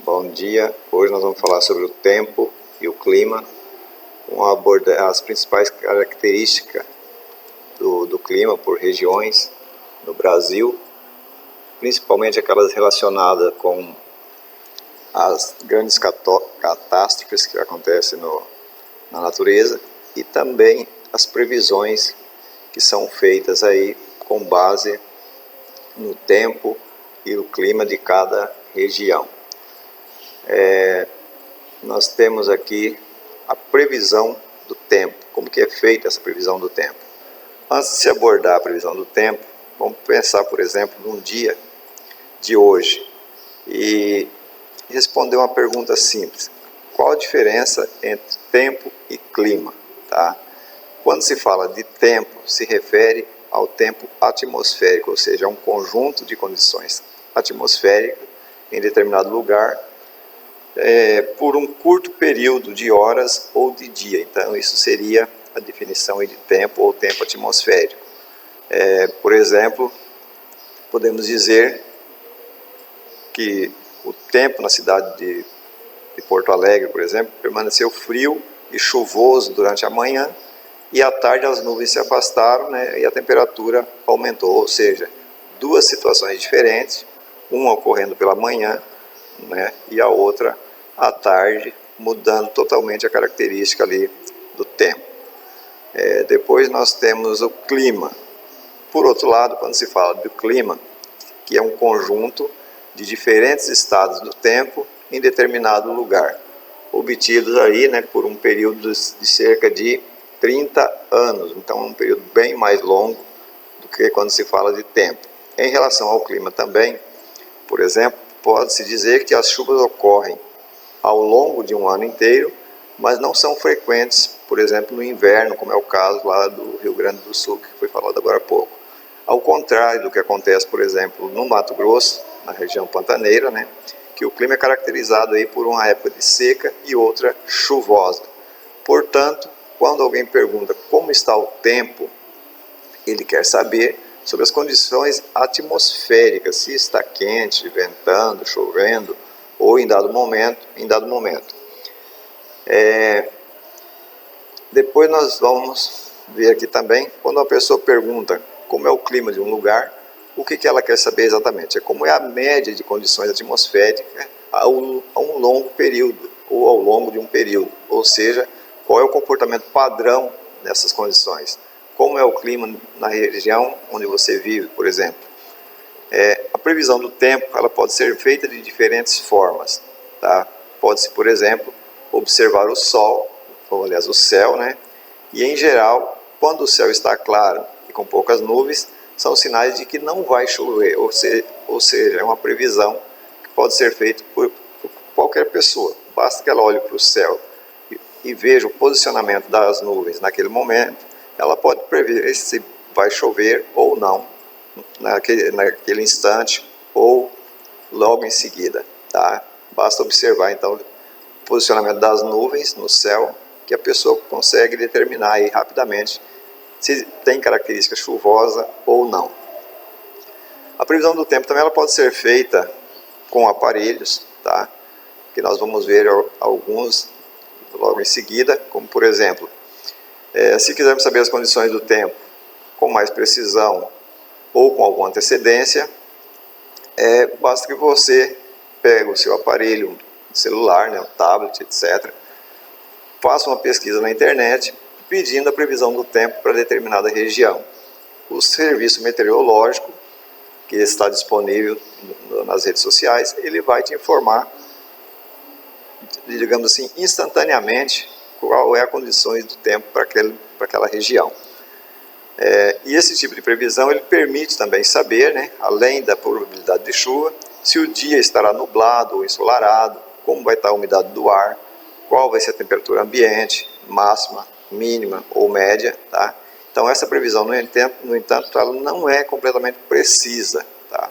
Bom dia, hoje nós vamos falar sobre o tempo e o clima, vamos abordar as principais características do clima por regiões no Brasil, principalmente aquelas relacionadas com as grandes catástrofes que acontecem na natureza e também as previsões que são feitas aí com base no tempo e o clima de cada região. Nós temos aqui a previsão do tempo, como que é feita essa previsão do tempo. Antes de se abordar a previsão do tempo, vamos pensar, por exemplo, num dia de hoje e responder uma pergunta simples: qual a diferença entre tempo e clima? Tá? Quando se fala de tempo, se refere ao tempo atmosférico, ou seja, um conjunto de condições atmosféricas em determinado lugar por um curto período de horas ou de dia. Então, isso seria a definição de tempo ou tempo atmosférico. Por exemplo, podemos dizer que o tempo na cidade de Porto Alegre, por exemplo, permaneceu frio e chuvoso durante a manhã, e à tarde as nuvens se afastaram, né, e a temperatura aumentou, ou seja, duas situações diferentes, uma ocorrendo pela manhã, né, e a outra à tarde, mudando totalmente a característica ali do tempo. Depois nós temos o clima. Por outro lado, quando se fala do clima, que é um conjunto de diferentes estados do tempo em determinado lugar, obtidos aí, né, por um período de cerca de 30 anos, então é um período bem mais longo do que quando se fala de tempo. Em relação ao clima também, por exemplo, pode-se dizer que as chuvas ocorrem ao longo de um ano inteiro, mas não são frequentes, por exemplo, no inverno, como é o caso lá do Rio Grande do Sul, que foi falado agora há pouco. Ao contrário do que acontece, por exemplo, no Mato Grosso, na região pantaneira, né, que o clima é caracterizado aí por uma época de seca e outra chuvosa. Portanto, quando alguém pergunta como está o tempo, ele quer saber sobre as condições atmosféricas, se está quente, ventando, chovendo, ou em dado momento. Depois nós vamos ver aqui também, quando uma pessoa pergunta como é o clima de um lugar, o que ela quer saber exatamente? É como é a média de condições atmosféricas a um longo período, ou ao longo de um período, ou seja, qual é o comportamento padrão nessas condições. Como é o clima na região onde você vive, por exemplo. A previsão do tempo ela pode ser feita de diferentes formas. Tá? Pode-se, por exemplo, observar o sol, ou aliás o céu, né? E em geral, quando o céu está claro e com poucas nuvens, são sinais de que não vai chover, ou seja, é uma previsão que pode ser feita por qualquer pessoa. Basta que ela olhe para o céu e veja o posicionamento das nuvens naquele momento, ela pode prever se vai chover ou não naquele instante ou logo em seguida. Tá? Basta observar então o posicionamento das nuvens no céu, que a pessoa consegue determinar aí rapidamente se tem característica chuvosa ou não. A previsão do tempo também ela pode ser feita com aparelhos, tá? Que nós vamos ver alguns logo em seguida, como por exemplo, se quisermos saber as condições do tempo com mais precisão ou com alguma antecedência, basta que você pegue o seu aparelho celular, né, o tablet, etc., faça uma pesquisa na internet pedindo a previsão do tempo para determinada região. O serviço meteorológico, que está disponível nas redes sociais, ele vai te informar, digamos assim, instantaneamente qual é a condições do tempo para aquela região. E esse tipo de previsão ele permite também saber, né, além da probabilidade de chuva, se o dia estará nublado ou ensolarado, como vai estar a umidade do ar, qual vai ser a temperatura ambiente, máxima, mínima ou média. Tá? Então essa previsão, no entanto, ela não é completamente precisa. Tá?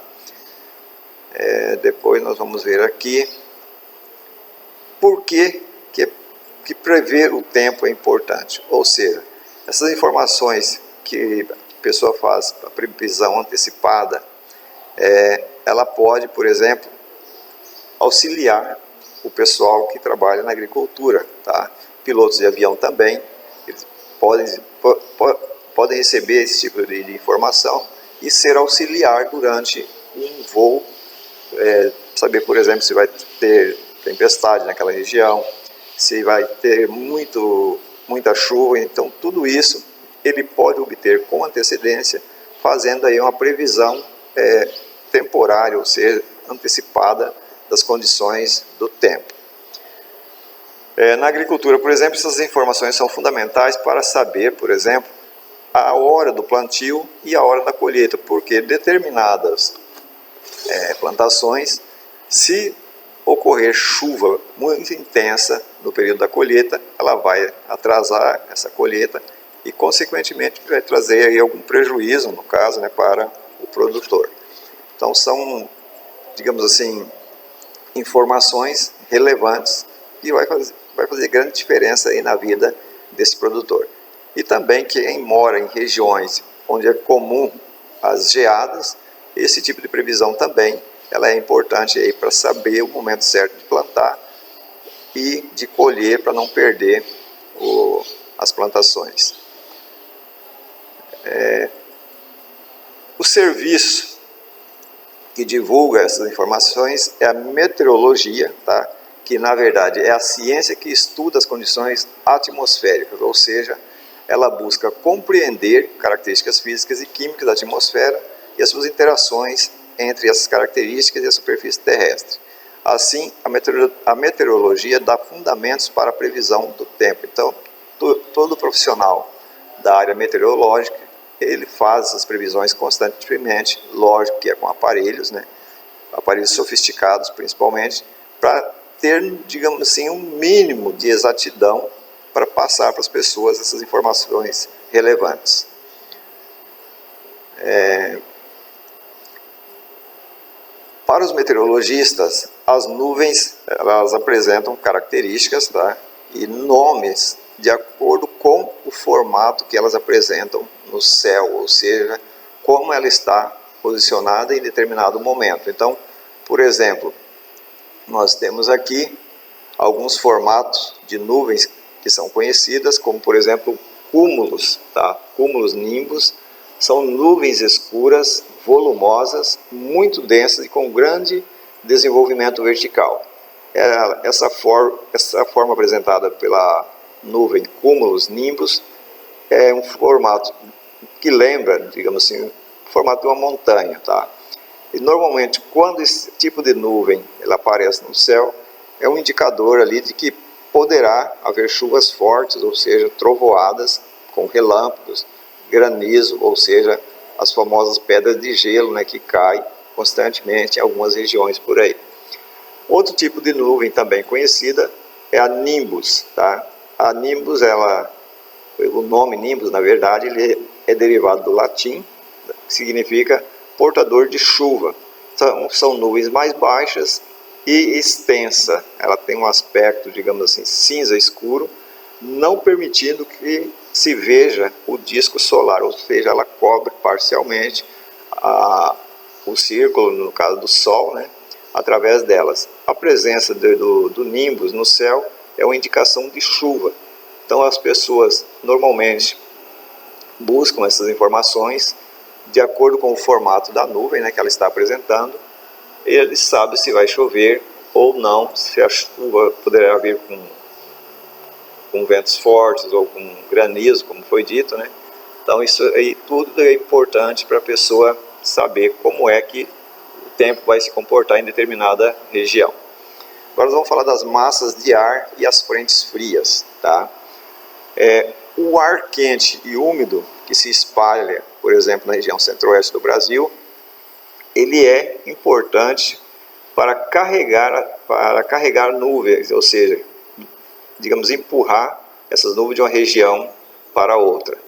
Depois nós vamos ver aqui por que prever o tempo é importante. Ou seja, essas informações que a pessoa faz a previsão antecipada, ela pode, por exemplo, auxiliar o pessoal que trabalha na agricultura, tá? Pilotos de avião também, eles podem receber esse tipo de informação e ser auxiliar durante um voo, saber, por exemplo, se vai ter tempestade naquela região, se vai ter muita chuva. Então tudo isso ele pode obter com antecedência, fazendo aí uma previsão temporária, ou seja, antecipada das condições do tempo. Na agricultura, por exemplo, essas informações são fundamentais para saber, por exemplo, a hora do plantio e a hora da colheita, porque determinadas plantações, se ocorrer chuva muito intensa no período da colheita, ela vai atrasar essa colheita e, consequentemente, vai trazer aí algum prejuízo, no caso, para o produtor. Então, são, digamos assim, informações relevantes que vai fazer grande diferença aí na vida desse produtor. E também quem mora em regiões onde é comum as geadas, esse tipo de previsão também ela é importante aí para saber o momento certo de plantar e de colher, para não perder as plantações. O serviço que divulga essas informações é a meteorologia, tá? Que na verdade é a ciência que estuda as condições atmosféricas, ou seja, ela busca compreender características físicas e químicas da atmosfera e as suas interações entre essas características e a superfície terrestre. Assim, a meteorologia dá fundamentos para a previsão do tempo. Então, todo profissional da área meteorológica, ele faz essas previsões constantemente, lógico que é com aparelhos, aparelhos sofisticados principalmente, para ter, digamos assim, um mínimo de exatidão para passar para as pessoas essas informações relevantes. Para os meteorologistas, as nuvens elas apresentam características, tá? E nomes de acordo com o formato que elas apresentam no céu, ou seja, como ela está posicionada em determinado momento. Então, por exemplo, nós temos aqui alguns formatos de nuvens que são conhecidas, como por exemplo cúmulos, tá? Cúmulos nimbus são nuvens escuras, volumosas, muito densas e com grande desenvolvimento vertical. Essa forma apresentada pela nuvem cúmulos nimbus é um formato que lembra, digamos assim, o formato de uma montanha, tá? E normalmente quando esse tipo de nuvem ela aparece no céu, é um indicador ali de que poderá haver chuvas fortes, ou seja, trovoadas com relâmpagos, granizo, ou seja, as famosas pedras de gelo, que caem constantemente em algumas regiões por aí. Outro tipo de nuvem também conhecida é a nimbus, tá? A nimbus, o nome nimbus, na verdade, ele é derivado do latim, que significa portador de chuva. São nuvens mais baixas e extensa. Ela tem um aspecto, digamos assim, cinza escuro, não permitindo que se veja o disco solar, ou seja, ela cobre parcialmente o círculo, no caso do Sol, através delas. A presença do nimbus no céu é uma indicação de chuva. Então as pessoas normalmente buscam essas informações de acordo com o formato da nuvem que ela está apresentando. Eles sabem se vai chover ou não, se a chuva poderá vir com ventos fortes ou com granizo, como foi dito, Então isso aí tudo é importante para a pessoa saber como é que o tempo vai se comportar em determinada região. Agora nós vamos falar das massas de ar e as frentes frias, tá? O ar quente e úmido que se espalha, por exemplo, na região centro-oeste do Brasil, ele é importante para carregar nuvens, ou seja, digamos, empurrar essas nuvens de uma região para outra.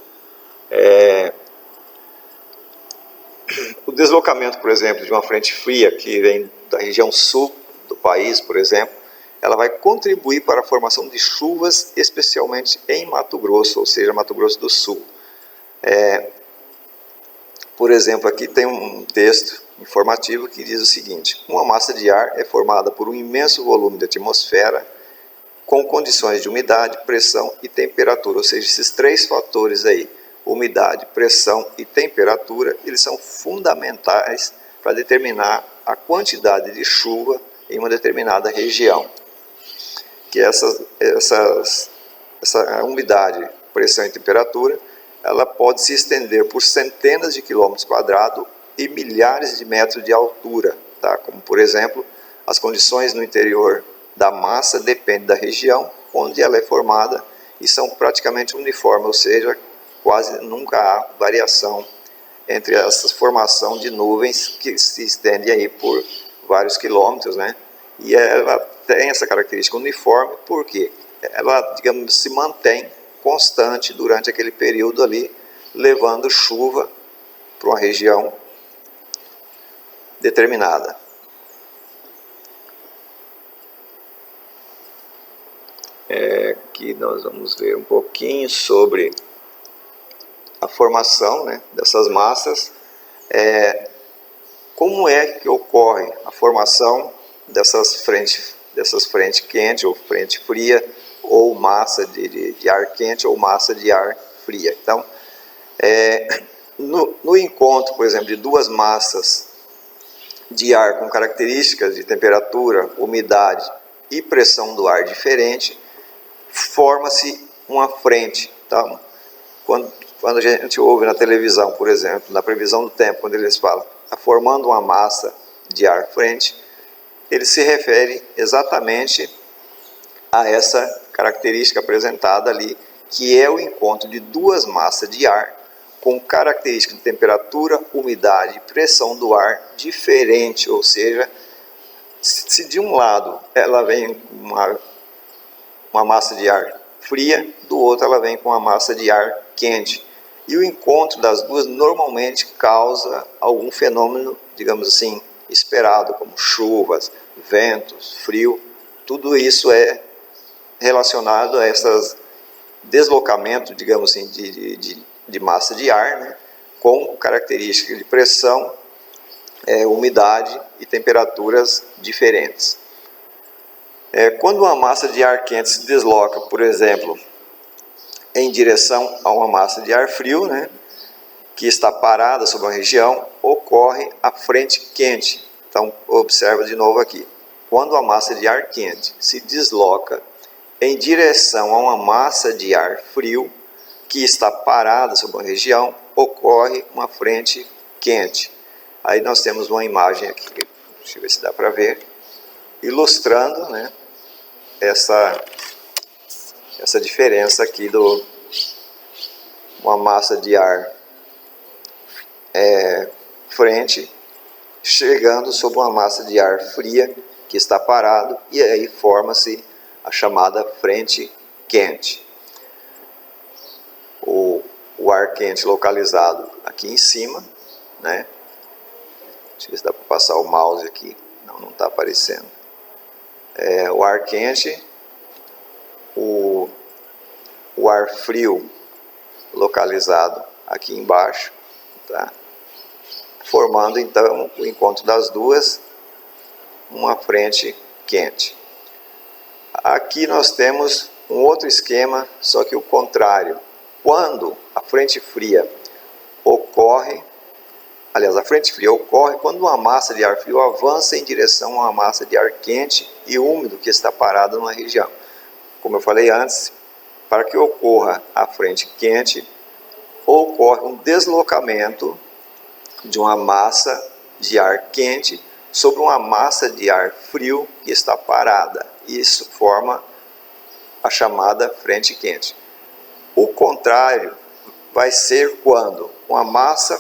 O deslocamento, por exemplo, de uma frente fria que vem da região sul do país, por exemplo, ela vai contribuir para a formação de chuvas, especialmente em Mato Grosso, ou seja, Mato Grosso do Sul. Por exemplo, aqui tem um texto informativo que diz o seguinte: uma massa de ar é formada por um imenso volume de atmosfera com condições de umidade, pressão e temperatura, ou seja, esses três fatores aí, umidade, pressão e temperatura, eles são fundamentais para determinar a quantidade de chuva em uma determinada região. Que essa umidade, pressão e temperatura, ela pode se estender por centenas de quilômetros quadrados e milhares de metros de altura, tá? Como por exemplo, as condições no interior da massa dependem da região onde ela é formada e são praticamente uniformes, ou seja, quase nunca há variação entre essa formação de nuvens que se estende aí por vários quilômetros, né? E ela tem essa característica uniforme porque ela, digamos, se mantém constante durante aquele período ali, levando chuva para uma região determinada. Aqui nós vamos ver um pouquinho sobre a formação, né, dessas massas. Como é que ocorre a formação dessas frente quente ou frente fria, ou massa de ar quente ou massa de ar fria. Então, no encontro, por exemplo, de duas massas de ar com características de temperatura, umidade e pressão do ar diferente, forma-se uma frente. Tá? Quando a gente ouve na televisão, por exemplo, na previsão do tempo, quando eles falam formando uma massa de ar frente, ele se refere exatamente a essa característica apresentada ali, que é o encontro de duas massas de ar com características de temperatura, umidade e pressão do ar diferente, ou seja, se de um lado ela vem uma massa de ar fria, do outro ela vem com uma massa de ar quente. E o encontro das duas normalmente causa algum fenômeno, digamos assim, esperado, como chuvas, ventos, frio. Tudo isso é relacionado a esses deslocamentos, digamos assim, de massa de ar, né, com características de pressão, umidade e temperaturas diferentes. Quando uma massa de ar quente se desloca, por exemplo, em direção a uma massa de ar frio, né, que está parada sobre uma região, ocorre a frente quente. Então, observa de novo aqui. Quando a massa de ar quente se desloca em direção a uma massa de ar frio, que está parada sobre uma região, ocorre uma frente quente. Aí nós temos uma imagem aqui, deixa eu ver se dá para ver, ilustrando, né, essa diferença aqui do uma massa de ar frente chegando sobre uma massa de ar fria que está parado, e aí forma-se a chamada frente quente. O ar quente localizado aqui em cima, né? Deixa eu ver se dá para passar o mouse aqui. Não está aparecendo. O ar quente, o ar frio localizado aqui embaixo, tá? Formando então o encontro das duas, uma frente quente. Aqui nós temos um outro esquema, só que o contrário. Quando a frente fria ocorre, aliás, a frente fria ocorre quando uma massa de ar frio avança em direção a uma massa de ar quente e úmido que está parada numa região. Como eu falei antes, para que ocorra a frente quente, ocorre um deslocamento de uma massa de ar quente sobre uma massa de ar frio que está parada. Isso forma a chamada frente quente. O contrário vai ser quando uma massa,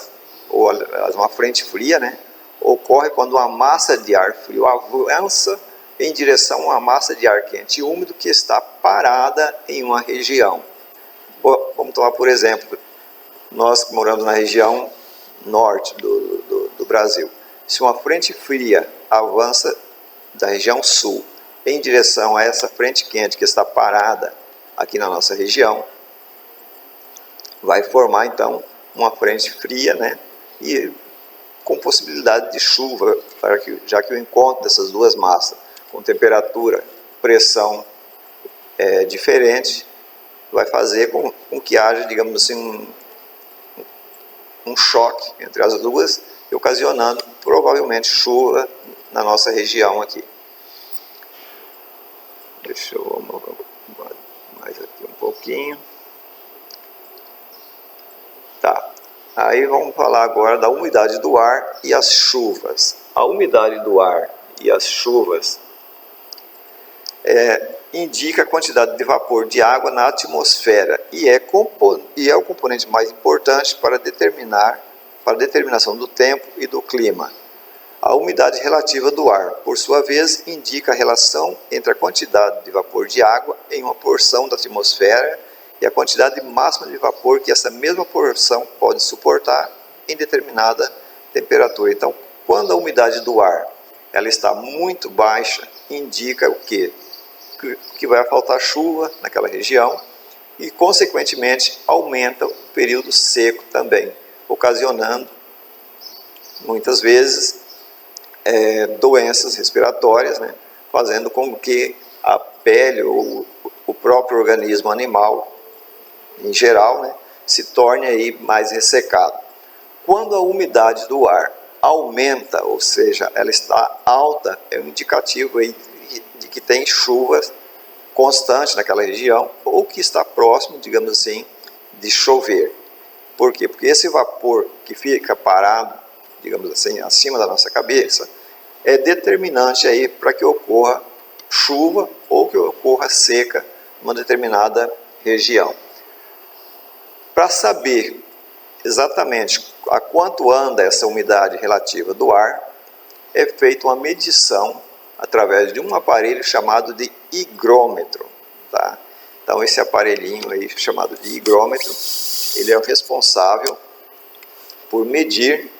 ou uma frente fria, né, ocorre quando uma massa de ar frio avança em direção a uma massa de ar quente e úmido que está parada em uma região. Vamos tomar por exemplo, nós que moramos na região norte do Brasil. Se uma frente fria avança da região sul em direção a essa frente quente que está parada aqui na nossa região, vai formar então uma frente fria, né? E com possibilidade de chuva, já que o encontro dessas duas massas, com temperatura, pressão diferente, vai fazer com que haja, digamos assim, um choque entre as duas, ocasionando provavelmente chuva na nossa região aqui. Deixa eu mais aqui um pouquinho. Tá. Aí vamos falar agora da umidade do ar e as chuvas. A umidade do ar e as chuvas indica a quantidade de vapor de água na atmosfera e é o componente mais importante para a determinação do tempo e do clima. A umidade relativa do ar, por sua vez, indica a relação entre a quantidade de vapor de água em uma porção da atmosfera e a quantidade máxima de vapor que essa mesma porção pode suportar em determinada temperatura. Então, quando a umidade do ar ela está muito baixa, indica o quê? Que vai faltar chuva naquela região e, consequentemente, aumenta o período seco também, ocasionando, muitas vezes, doenças respiratórias, né? Fazendo com que a pele ou o próprio organismo animal, em geral, né, se torne aí mais ressecado. Quando a umidade do ar aumenta, ou seja, ela está alta, é um indicativo aí de que tem chuvas constantes naquela região ou que está próximo, digamos assim, de chover. Por quê? Porque esse vapor que fica parado, digamos assim, acima da nossa cabeça, é determinante aí para que ocorra chuva ou que ocorra seca numa determinada região. Para saber exatamente a quanto anda essa umidade relativa do ar, é feita uma medição através de um aparelho chamado de higrômetro. Tá? Então esse aparelhinho aí chamado de higrômetro, ele é o responsável por medir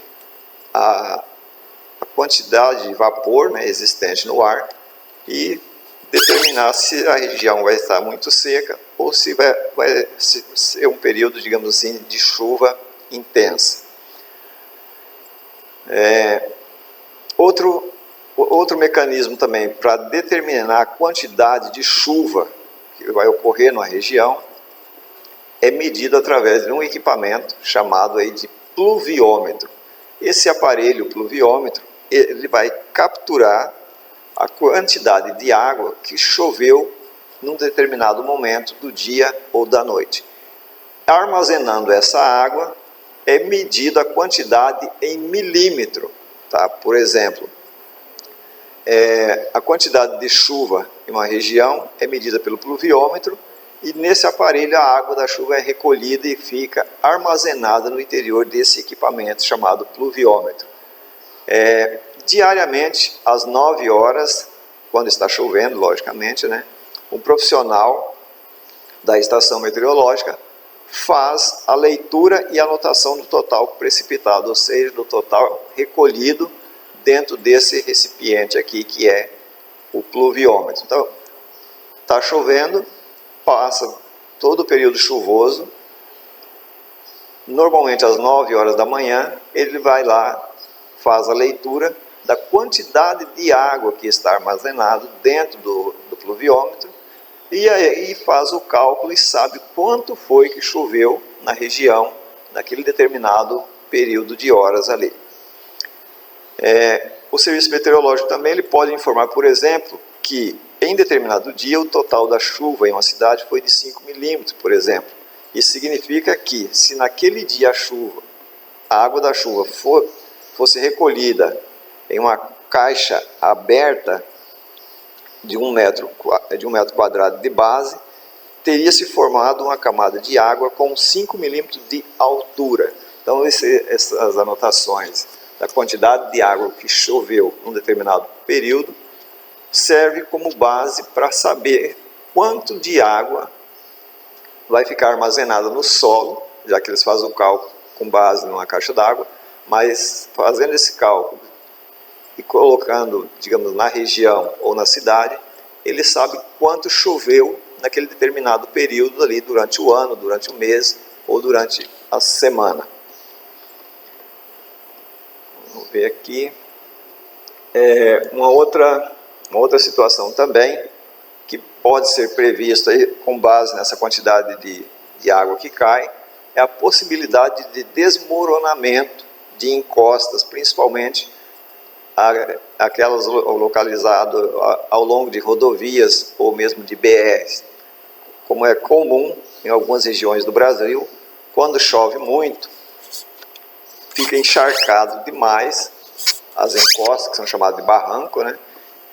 a quantidade de vapor, né, existente no ar e determinar se a região vai estar muito seca ou se vai ser um período, digamos assim, de chuva intensa. Outro mecanismo também para determinar a quantidade de chuva que vai ocorrer na região é medido através de um equipamento chamado aí de pluviômetro. Esse aparelho pluviômetro, ele vai capturar a quantidade de água que choveu num determinado momento do dia ou da noite. Armazenando essa água, é medida a quantidade em milímetro. Tá? Por exemplo, a quantidade de chuva em uma região é medida pelo pluviômetro e nesse aparelho a água da chuva é recolhida e fica armazenada no interior desse equipamento chamado pluviômetro. Diariamente, às 9 horas, quando está chovendo, logicamente, né, um profissional da estação meteorológica faz a leitura e anotação do total precipitado, ou seja, do total recolhido dentro desse recipiente aqui, que é o pluviômetro. Então, está chovendo, passa todo o período chuvoso, normalmente às 9 horas da manhã, ele vai lá, faz a leitura da quantidade de água que está armazenado dentro do pluviômetro e aí faz o cálculo e sabe quanto foi que choveu na região naquele determinado período de horas ali. O serviço meteorológico também ele pode informar, por exemplo, que em determinado dia o total da chuva em uma cidade foi de 5 milímetros, por exemplo. Isso significa que se naquele dia a água da chuva fosse recolhida em uma caixa aberta de um metro quadrado de base, teria se formado uma camada de água com 5 milímetros de altura. Então essas anotações da quantidade de água que choveu num determinado período serve como base para saber quanto de água vai ficar armazenada no solo, já que eles fazem o cálculo com base numa caixa d'água, mas fazendo esse cálculo e colocando, digamos, na região ou na cidade, ele sabe quanto choveu naquele determinado período ali, durante o ano, durante o mês ou durante a semana. ver aqui. Uma outra situação também, que pode ser prevista aí, com base nessa quantidade de água que cai, é a possibilidade de desmoronamento de encostas, principalmente aquelas localizadas ao longo de rodovias ou mesmo de BRs. Como é comum em algumas regiões do Brasil, quando chove muito, fica encharcado demais as encostas, que são chamadas de barranco, né?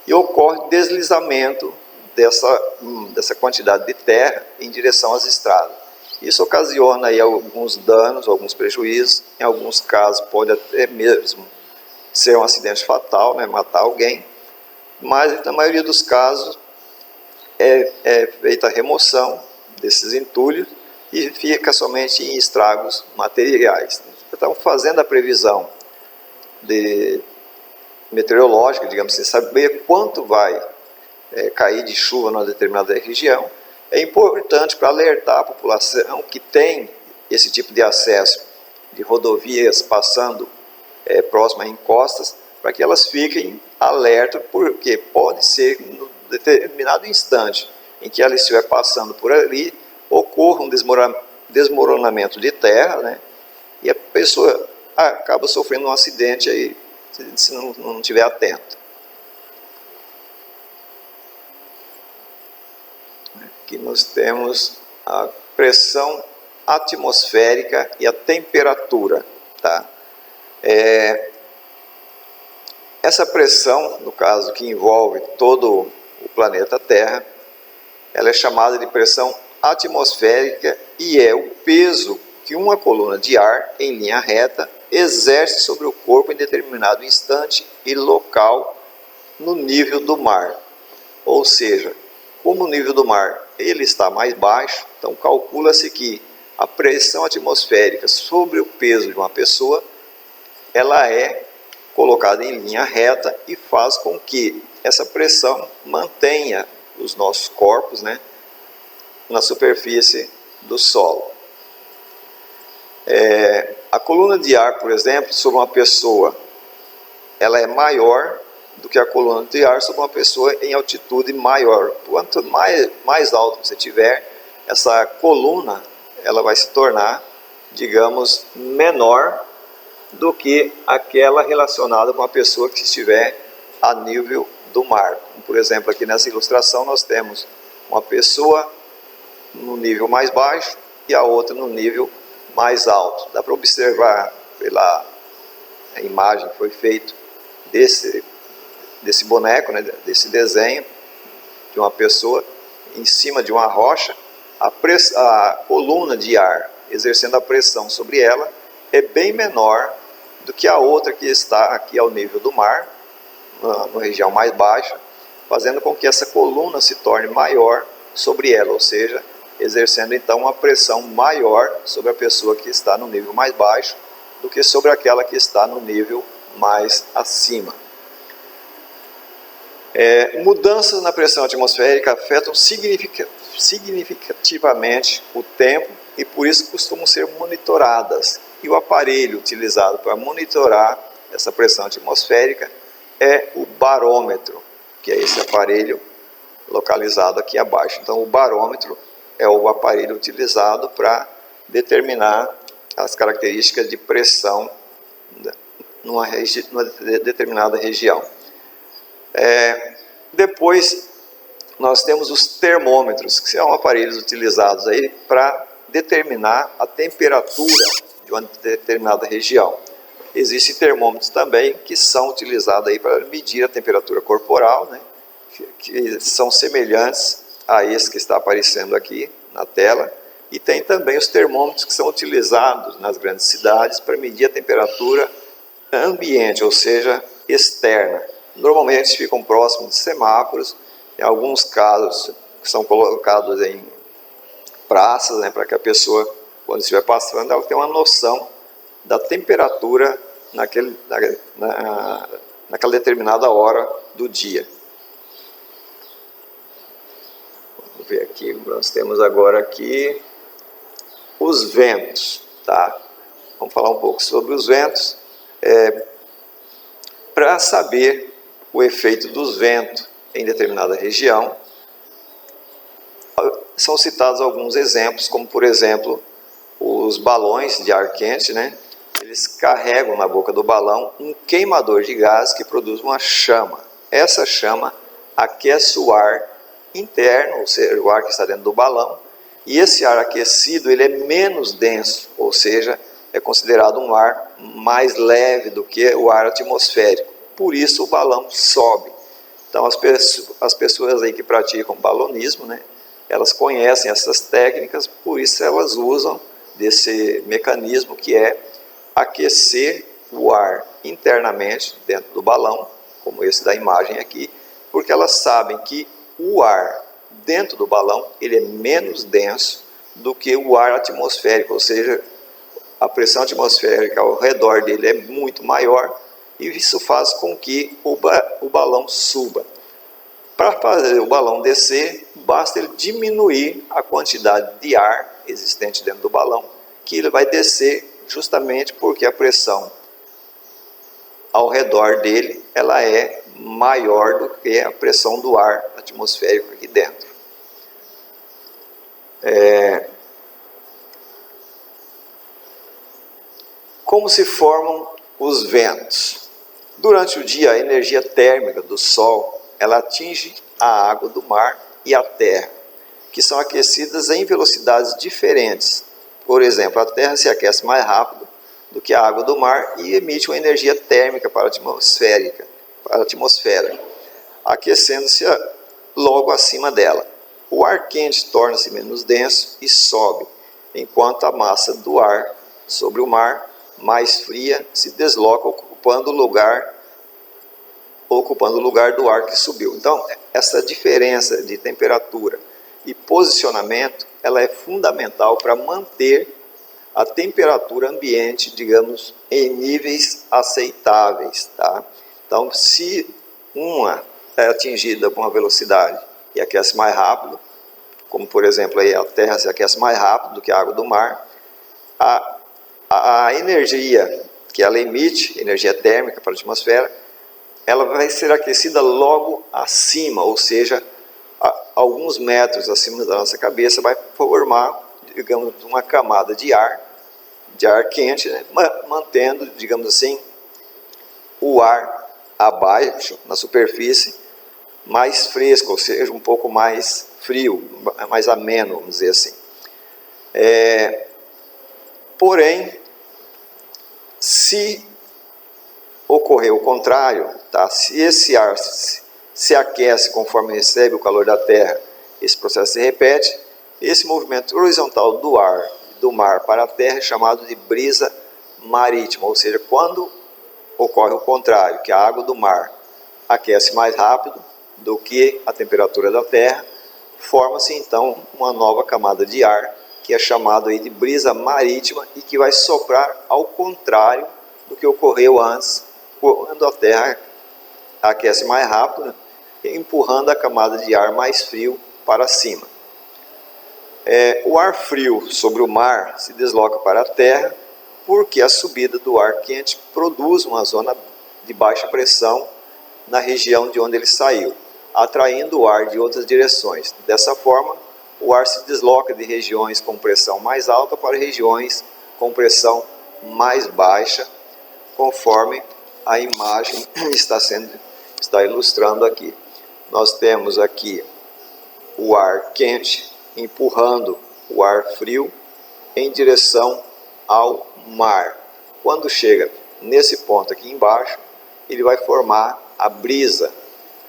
E ocorre deslizamento dessa quantidade de terra em direção às estradas. Isso ocasiona aí alguns danos, alguns prejuízos, em alguns casos pode até mesmo ser um acidente fatal, né? Matar alguém, mas na maioria dos casos é feita a remoção desses entulhos e fica somente em estragos materiais. Então, fazendo a previsão meteorológica, digamos assim, saber quanto vai cair de chuva numa determinada região, é importante para alertar a população que tem esse tipo de acesso de rodovias passando próximo a encostas, para que elas fiquem alertas, porque pode ser no determinado instante em que ela estiver passando por ali, ocorra um desmoronamento de terra, né? E a pessoa acaba sofrendo um acidente aí, se não estiver atento. Aqui nós temos a pressão atmosférica e a temperatura, tá? Essa pressão, no caso que envolve todo o planeta Terra, ela é chamada de pressão atmosférica e é o peso que uma coluna de ar em linha reta exerce sobre o corpo em determinado instante e local no nível do mar. Ou seja, como o nível do mar ele está mais baixo, então calcula-se que a pressão atmosférica sobre o peso de uma pessoa, ela é colocada em linha reta e faz com que essa pressão mantenha os nossos corpos, né, na superfície do solo. A coluna de ar, por exemplo, sobre uma pessoa, ela é maior do que a coluna de ar sobre uma pessoa em altitude maior. Quanto mais alto você tiver, essa coluna ela vai se tornar, digamos, menor do que aquela relacionada com a pessoa que estiver a nível do mar. Por exemplo, aqui nessa ilustração nós temos uma pessoa no nível mais baixo e a outra no nível mais alto. Dá para observar pela imagem que foi feita desse boneco, né, desse desenho de uma pessoa em cima de uma rocha, a coluna de ar exercendo a pressão sobre ela é bem menor do que a outra que está aqui ao nível do mar, na região mais baixa, fazendo com que essa coluna se torne maior sobre ela, ou seja, exercendo então uma pressão maior sobre a pessoa que está no nível mais baixo do que sobre aquela que está no nível mais acima. Mudanças na pressão atmosférica afetam significativamente o tempo e por isso costumam ser monitoradas. E o aparelho utilizado para monitorar essa pressão atmosférica é o barômetro, que é esse aparelho localizado aqui abaixo. Então o barômetro é o aparelho utilizado para determinar as características de pressão numa determinada região. Depois nós temos os termômetros, que são aparelhos utilizados aí para determinar a temperatura de uma determinada região. Existem termômetros também que são utilizados aí para medir a temperatura corporal, né, que são semelhantes a esse que está aparecendo aqui na tela. E tem também os termômetros que são utilizados nas grandes cidades para medir a temperatura ambiente, ou seja, externa. Normalmente ficam próximos de semáforos, em alguns casos são colocados em praças, né, para que a pessoa, quando estiver passando, ela tenha uma noção da temperatura naquela determinada hora do dia. Vamos ver aqui, nós temos agora aqui os ventos, tá? Vamos falar um pouco sobre os ventos. Para saber o efeito dos ventos em determinada região, são citados alguns exemplos, como por exemplo, os balões de ar quente, né? Eles carregam na boca do balão um queimador de gás que produz uma chama. Essa chama aquece o ar interno, ou seja, o ar que está dentro do balão, e esse ar aquecido ele é menos denso, ou seja, é considerado um ar mais leve do que o ar atmosférico. Por isso o balão sobe. Então as pessoas aí que praticam balonismo, né, elas conhecem essas técnicas, por isso elas usam desse mecanismo que é aquecer o ar internamente dentro do balão, como esse da imagem aqui, porque elas sabem que o ar dentro do balão ele é menos denso do que o ar atmosférico, ou seja, a pressão atmosférica ao redor dele é muito maior e isso faz com que o balão suba. Para fazer o balão descer, basta ele diminuir a quantidade de ar existente dentro do balão, que ele vai descer justamente porque a pressão ao redor dele ela é maior do que a pressão do ar atmosférico aqui dentro. Como se formam os ventos? Durante o dia, a energia térmica do Sol ela atinge a água do mar e a terra, que são aquecidas em velocidades diferentes. Por exemplo, a terra se aquece mais rápido do que a água do mar e emite uma energia térmica para a atmosfera, aquecendo-se logo acima dela. O ar quente torna-se menos denso e sobe, enquanto a massa do ar sobre o mar, mais fria, se desloca ocupando o lugar do ar que subiu. Então, essa diferença de temperatura e posicionamento, ela é fundamental para manter a temperatura ambiente, digamos, em níveis aceitáveis, tá? Então, se uma é atingida com uma velocidade e aquece mais rápido, como por exemplo aí a Terra se aquece mais rápido do que a água do mar, a energia que ela emite, energia térmica para a atmosfera, ela vai ser aquecida logo acima, ou seja, a alguns metros acima da nossa cabeça vai formar, digamos, uma camada de ar quente, né? Mantendo, digamos assim, o ar abaixo, na superfície, mais fresco, ou seja, um pouco mais frio, mais ameno, vamos dizer assim. Porém, se ocorrer o contrário, tá? Se esse ar se aquece conforme recebe o calor da Terra, esse processo se repete, esse movimento horizontal do mar para a Terra é chamado de brisa marítima, ou seja, quando ocorre o contrário, que a água do mar aquece mais rápido do que a temperatura da Terra, forma-se então uma nova camada de ar, que é chamado aí de brisa marítima e que vai soprar ao contrário do que ocorreu antes, quando a Terra aquece mais rápido, né, empurrando a camada de ar mais frio para cima. O ar frio sobre o mar se desloca para a Terra porque a subida do ar quente produz uma zona de baixa pressão na região de onde ele saiu, atraindo o ar de outras direções. Dessa forma, o ar se desloca de regiões com pressão mais alta para regiões com pressão mais baixa, conforme a imagem está ilustrando aqui. Nós temos aqui o ar quente empurrando o ar frio em direção ao mar. Quando chega nesse ponto aqui embaixo, ele vai formar a brisa.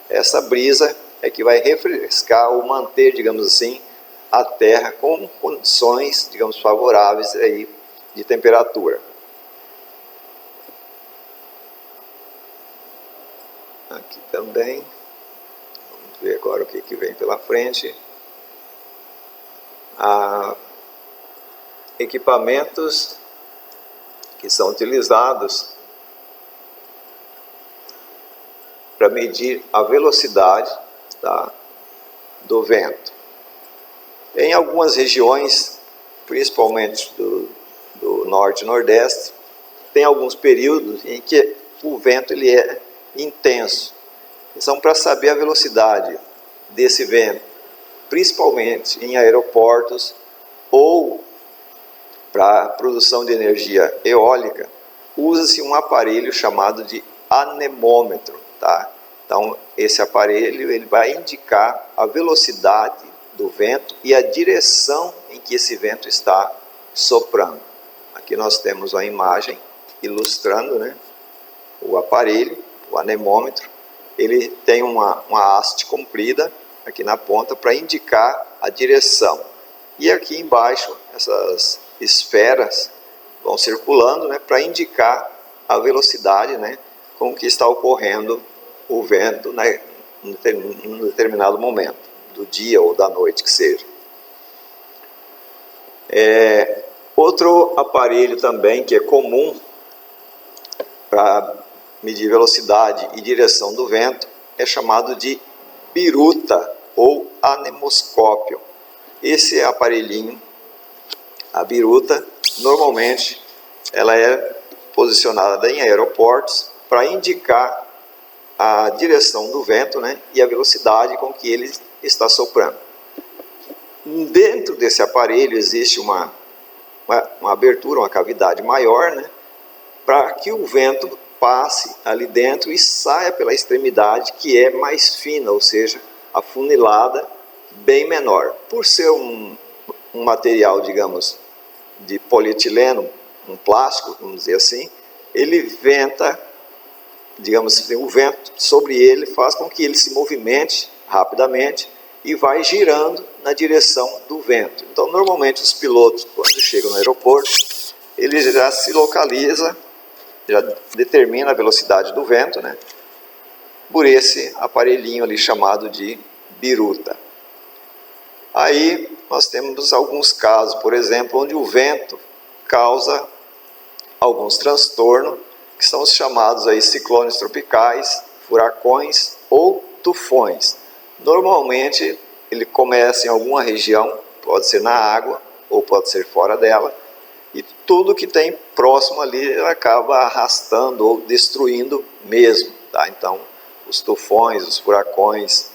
Essa brisa é que vai refrescar ou manter, digamos assim, a Terra com condições, digamos, favoráveis aí de temperatura. Aqui também, vamos ver agora o que vem pela frente. Equipamentos que são utilizados para medir a velocidade, tá, do vento. Em algumas regiões, principalmente do norte e nordeste, tem alguns períodos em que o vento ele é intenso. São para saber a velocidade desse vento, principalmente em aeroportos ou para produção de energia eólica, usa-se um aparelho chamado de anemômetro, tá? Então, esse aparelho ele vai indicar a velocidade do vento e a direção em que esse vento está soprando. Aqui nós temos uma imagem ilustrando, né, o aparelho, o anemômetro. Ele tem uma haste comprida aqui na ponta para indicar a direção. E aqui embaixo, essas esferas vão circulando, né, para indicar a velocidade, né, com que está ocorrendo o vento, né, em um determinado momento, do dia ou da noite que seja. Outro aparelho também que é comum para medir velocidade e direção do vento é chamado de biruta ou anemoscópio. Esse aparelhinho, a biruta, normalmente ela é posicionada em aeroportos para indicar a direção do vento, né, e a velocidade com que ele está soprando. Dentro desse aparelho existe uma abertura, uma cavidade maior, né, para que o vento passe ali dentro e saia pela extremidade que é mais fina, ou seja, afunilada, bem menor. Por ser um material, digamos, de polietileno, um plástico, vamos dizer assim, ele venta, digamos assim, o vento sobre ele faz com que ele se movimente rapidamente e vai girando na direção do vento. Então, normalmente os pilotos, quando chegam no aeroporto, ele já se localiza, já determina a velocidade do vento, né, por esse aparelhinho ali chamado de biruta. Aí nós temos alguns casos, por exemplo, onde o vento causa alguns transtornos, que são os chamados aí ciclones tropicais, furacões ou tufões. Normalmente ele começa em alguma região, pode ser na água ou pode ser fora dela, e tudo que tem próximo ali acaba arrastando ou destruindo mesmo, tá? Então, os tufões, os furacões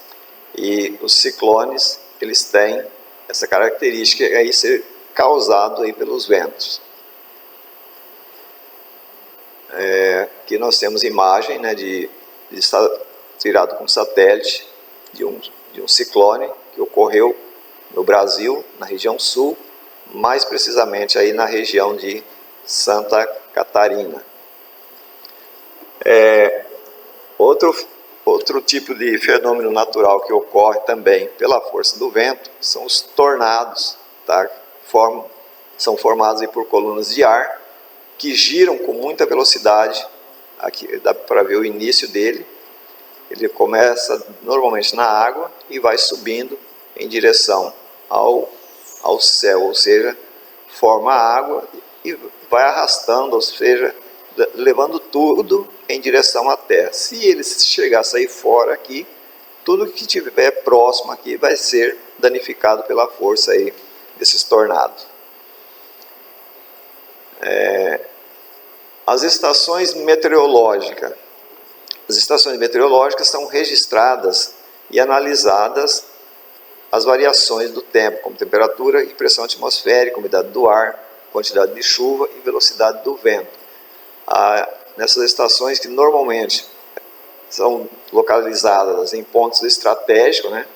e os ciclones, eles têm essa característica aí ser causado aí pelos ventos. Aqui nós temos imagem, né, tirado com satélite de um ciclone que ocorreu no Brasil, na região sul, mais precisamente aí na região de Santa Catarina. Outro tipo de fenômeno natural que ocorre também pela força do vento são os tornados, tá? São formados aí por colunas de ar que giram com muita velocidade. Aqui dá para ver o início dele. Ele começa normalmente na água e vai subindo em direção ao céu, ou seja, forma a água e vai arrastando, ou seja, levando tudo em direção à terra. Se ele chegar a sair fora aqui, tudo que estiver próximo aqui vai ser danificado pela força aí desses tornados. As estações meteorológicas. As estações meteorológicas são registradas e analisadas as variações do tempo, como temperatura e pressão atmosférica, umidade do ar, quantidade de chuva e velocidade do vento. Nessas estações que normalmente são localizadas em pontos estratégicos, né,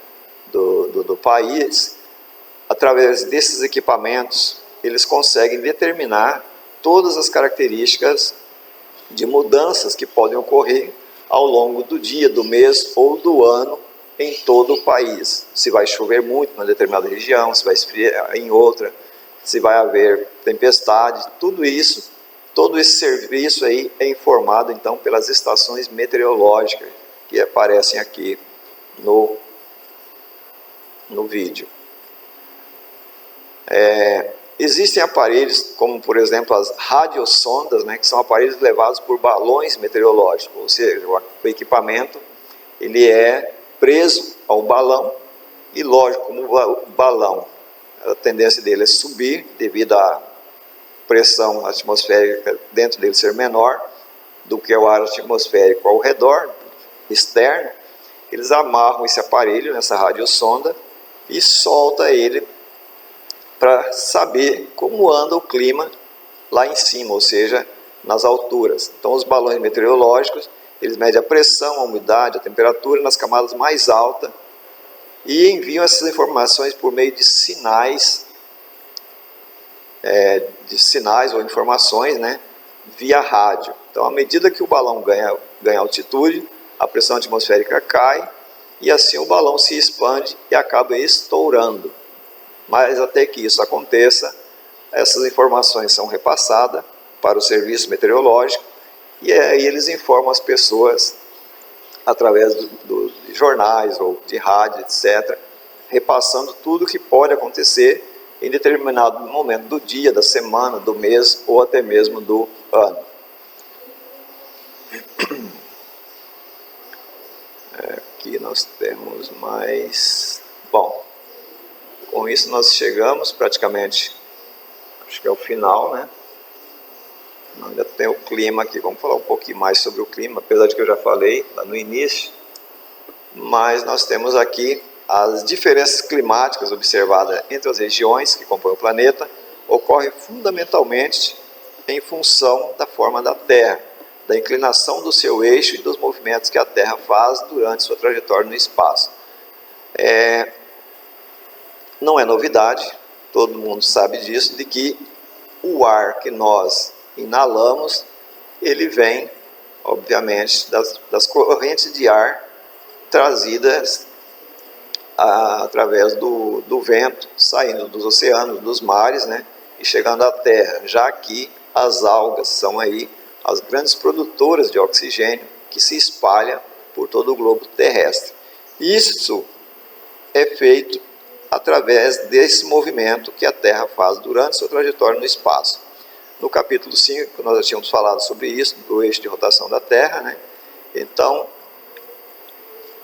do país, através desses equipamentos, eles conseguem determinar todas as características de mudanças que podem ocorrer ao longo do dia, do mês ou do ano em todo o país. Se vai chover muito em uma determinada região, se vai esfriar em outra, se vai haver tempestade, tudo isso, todo esse serviço aí é informado então pelas estações meteorológicas que aparecem aqui no vídeo. Existem aparelhos como, por exemplo, as radiosondas, né, que são aparelhos levados por balões meteorológicos, ou seja, o equipamento ele é preso ao balão e, lógico, como o balão, a tendência dele é subir devido à pressão atmosférica dentro dele ser menor, do que é o ar atmosférico ao redor, externo, eles amarram esse aparelho nessa radiosonda e solta ele para saber como anda o clima lá em cima, ou seja, nas alturas. Então os balões meteorológicos, eles medem a pressão, a umidade, a temperatura nas camadas mais altas e enviam essas informações por meio de sinais ou informações, né, via rádio. Então, à medida que o balão ganha altitude, a pressão atmosférica cai e assim o balão se expande e acaba estourando. Mas até que isso aconteça, essas informações são repassadas para o serviço meteorológico e aí eles informam as pessoas através de jornais ou de rádio, etc., repassando tudo o que pode acontecer em determinado momento do dia, da semana, do mês ou até mesmo do ano. Aqui nós temos mais... Bom, com isso nós chegamos praticamente, acho que é o final, né? Ainda tem o clima aqui, vamos falar um pouquinho mais sobre o clima, apesar de que eu já falei lá no início. Mas nós temos aqui as diferenças climáticas observadas entre as regiões que compõem o planeta, ocorrem fundamentalmente em função da forma da Terra, da inclinação do seu eixo e dos movimentos que a Terra faz durante sua trajetória no espaço. Não é novidade, todo mundo sabe disso, de que o ar que nós inalamos, ele vem, obviamente, das correntes de ar trazidas através do vento, saindo dos oceanos, dos mares, né, e chegando à Terra, já que as algas são aí as grandes produtoras de oxigênio que se espalha por todo o globo terrestre. Isso é feito através desse movimento que a Terra faz durante sua trajetória no espaço. No capítulo 5, nós já tínhamos falado sobre isso, do eixo de rotação da Terra, né? Então,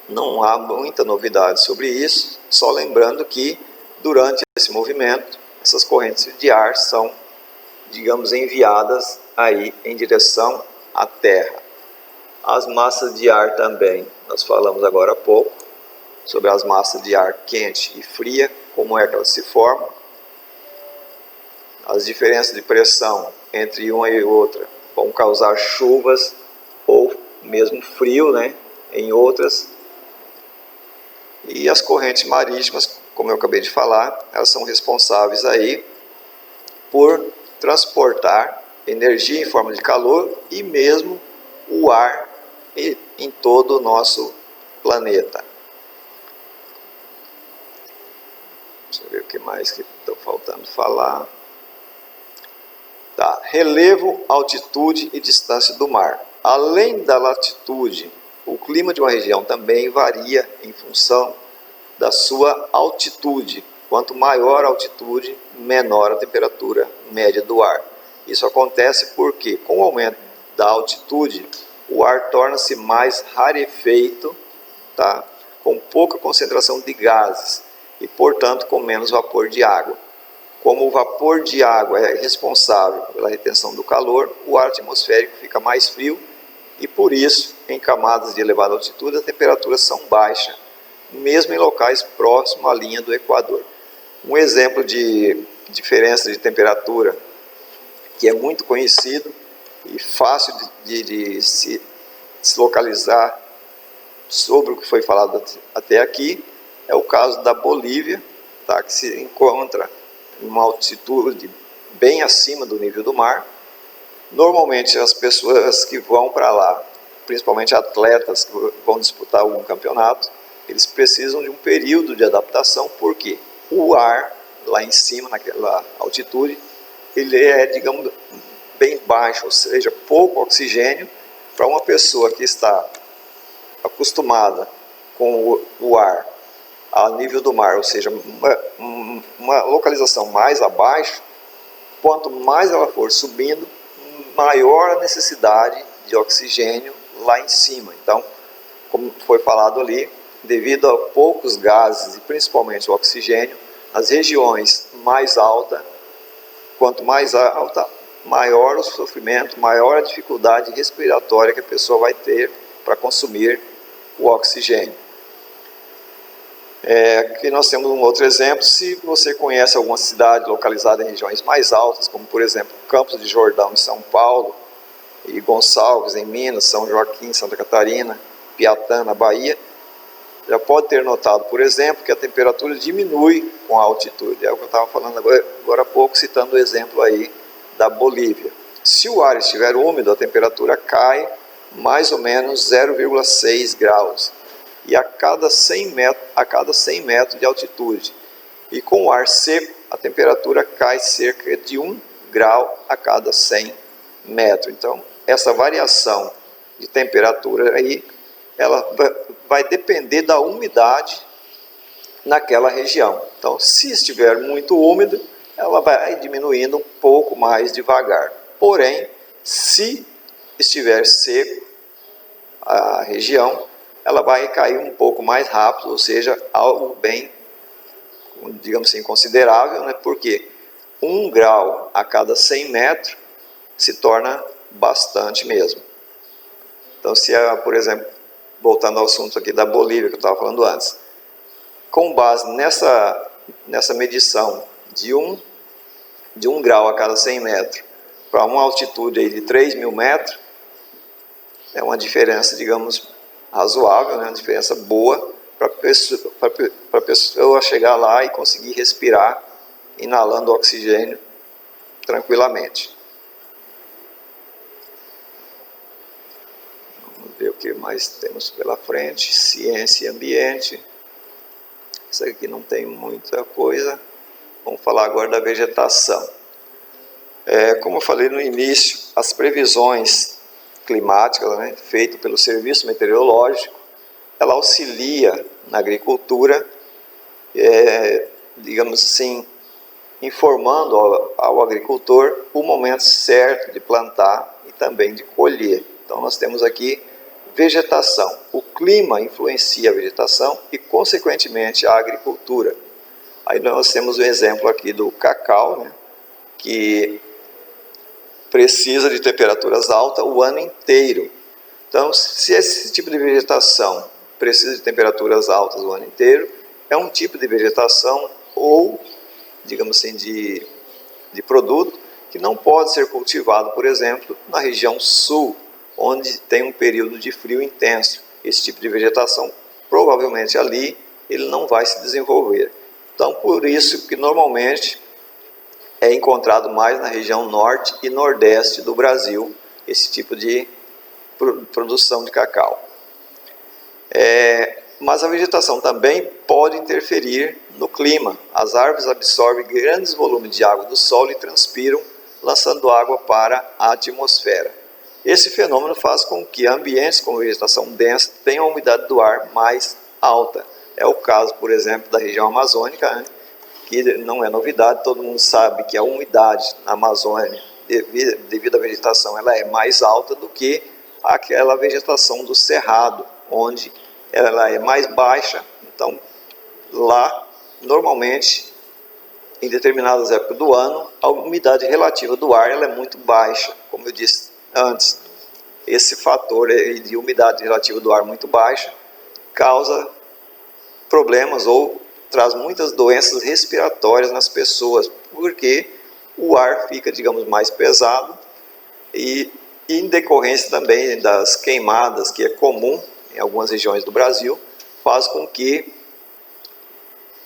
não há muita novidade sobre isso, só lembrando que durante esse movimento, essas correntes de ar são, digamos, enviadas aí em direção à Terra. As massas de ar também, nós falamos agora há pouco, sobre as massas de ar quente e fria, como é que elas se formam. As diferenças de pressão entre uma e outra vão causar chuvas ou mesmo frio, né, em outras. E as correntes marítimas, como eu acabei de falar, elas são responsáveis aí por transportar energia em forma de calor e mesmo o ar em todo o nosso planeta. Deixa eu ver o que mais que estou faltando falar. Tá. Relevo, altitude e distância do mar. Além da latitude, o clima de uma região também varia em função da sua altitude. Quanto maior a altitude, menor a temperatura média do ar. Isso acontece porque, com o aumento da altitude, o ar torna-se mais rarefeito, tá? Com pouca concentração de gases e, portanto, com menos vapor de água. Como o vapor de água é responsável pela retenção do calor, o ar atmosférico fica mais frio e, por isso, em camadas de elevada altitude, as temperaturas são baixas, mesmo em locais próximos à linha do Equador. Um exemplo de diferença de temperatura que é muito conhecido e fácil de se localizar sobre o que foi falado até aqui é o caso da Bolívia, tá, que se encontra em uma altitude bem acima do nível do mar. Normalmente as pessoas que vão para lá, principalmente atletas que vão disputar algum campeonato, eles precisam de um período de adaptação, porque o ar lá em cima, naquela altitude, ele é, digamos, bem baixo, ou seja, pouco oxigênio. Para uma pessoa que está acostumada com o ar a nível do mar, ou seja, uma localização mais abaixo, quanto mais ela for subindo, maior a necessidade de oxigênio lá em cima. Então, como foi falado ali, devido a poucos gases e principalmente o oxigênio, as regiões mais altas, quanto mais alta maior o sofrimento, maior a dificuldade respiratória que a pessoa vai ter para consumir o oxigênio. Aqui nós temos um outro exemplo. Se você conhece alguma cidade localizada em regiões mais altas, como por exemplo Campos de Jordão em São Paulo, e Gonçalves em Minas, São Joaquim, Santa Catarina, Piatã na Bahia, já pode ter notado, por exemplo, que a temperatura diminui com a altitude. É o que eu estava falando agora há pouco, citando o exemplo aí da Bolívia. Se o ar estiver úmido, a temperatura cai mais ou menos 0,6 graus. E a cada 100 metros de altitude. E com o ar seco, a temperatura cai cerca de 1 grau a cada 100 metros. Então, essa variação de temperatura aí, ela vai depender da umidade naquela região. Então, se estiver muito úmido, ela vai diminuindo um pouco mais devagar. Porém, se estiver seco a região, ela vai cair um pouco mais rápido, ou seja, algo bem, digamos assim, considerável, né? Porque 1 grau a cada 100 metros se torna bastante mesmo. Então, se por exemplo, voltando ao assunto aqui da Bolívia, que eu estava falando antes, com base nessa medição de 1 grau a cada 100 metros para uma altitude aí de 3.000 metros, é uma diferença, digamos, razoável, né? Uma diferença boa para a pessoa chegar lá e conseguir respirar, inalando oxigênio tranquilamente. Vamos ver o que mais temos pela frente. Ciência e ambiente. Isso aqui não tem muita coisa. Vamos falar agora da vegetação. Como eu falei no início, as previsões climáticas, né, feitas pelo Serviço Meteorológico, ela auxilia na agricultura, digamos assim, informando ao agricultor o momento certo de plantar e também de colher. Então nós temos aqui vegetação. O clima influencia a vegetação e, consequentemente, a agricultura. Aí nós temos o exemplo aqui do cacau, né, que precisa de temperaturas altas o ano inteiro. Então, se esse tipo de vegetação precisa de temperaturas altas o ano inteiro, é um tipo de vegetação ou, digamos assim, de produto que não pode ser cultivado, por exemplo, na região sul, onde tem um período de frio intenso. Esse tipo de vegetação, provavelmente ali, ele não vai se desenvolver. Então, por isso que normalmente é encontrado mais na região norte e nordeste do Brasil, esse tipo de produção de cacau. Mas a vegetação também pode interferir no clima. As árvores absorvem grandes volumes de água do solo e transpiram, lançando água para a atmosfera. Esse fenômeno faz com que ambientes com vegetação densa tenham a umidade do ar mais alta. É o caso, por exemplo, da região amazônica, né? Que não é novidade, todo mundo sabe que a umidade na Amazônia, devido à vegetação, ela é mais alta do que aquela vegetação do cerrado, onde ela é mais baixa. Então, lá, normalmente, em determinadas épocas do ano, a umidade relativa do ar ela é muito baixa. Como eu disse antes, esse fator de umidade relativa do ar muito baixa causa problemas ou traz muitas doenças respiratórias nas pessoas, porque o ar fica, digamos, mais pesado e em decorrência também das queimadas, que é comum em algumas regiões do Brasil, faz com que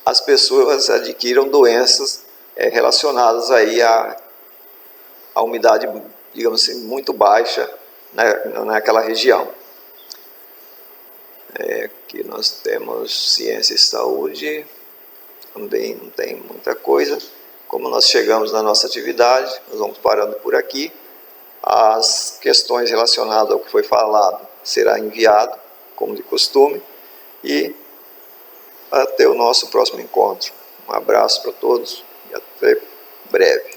as pessoas adquiram doenças relacionadas aí à umidade, digamos assim, muito baixa naquela região. Aqui nós temos ciência e saúde, também não tem muita coisa. Como nós chegamos na nossa atividade, nós vamos parando por aqui. As questões relacionadas ao que foi falado será enviado, como de costume, e até o nosso próximo encontro. Um abraço para todos e até breve.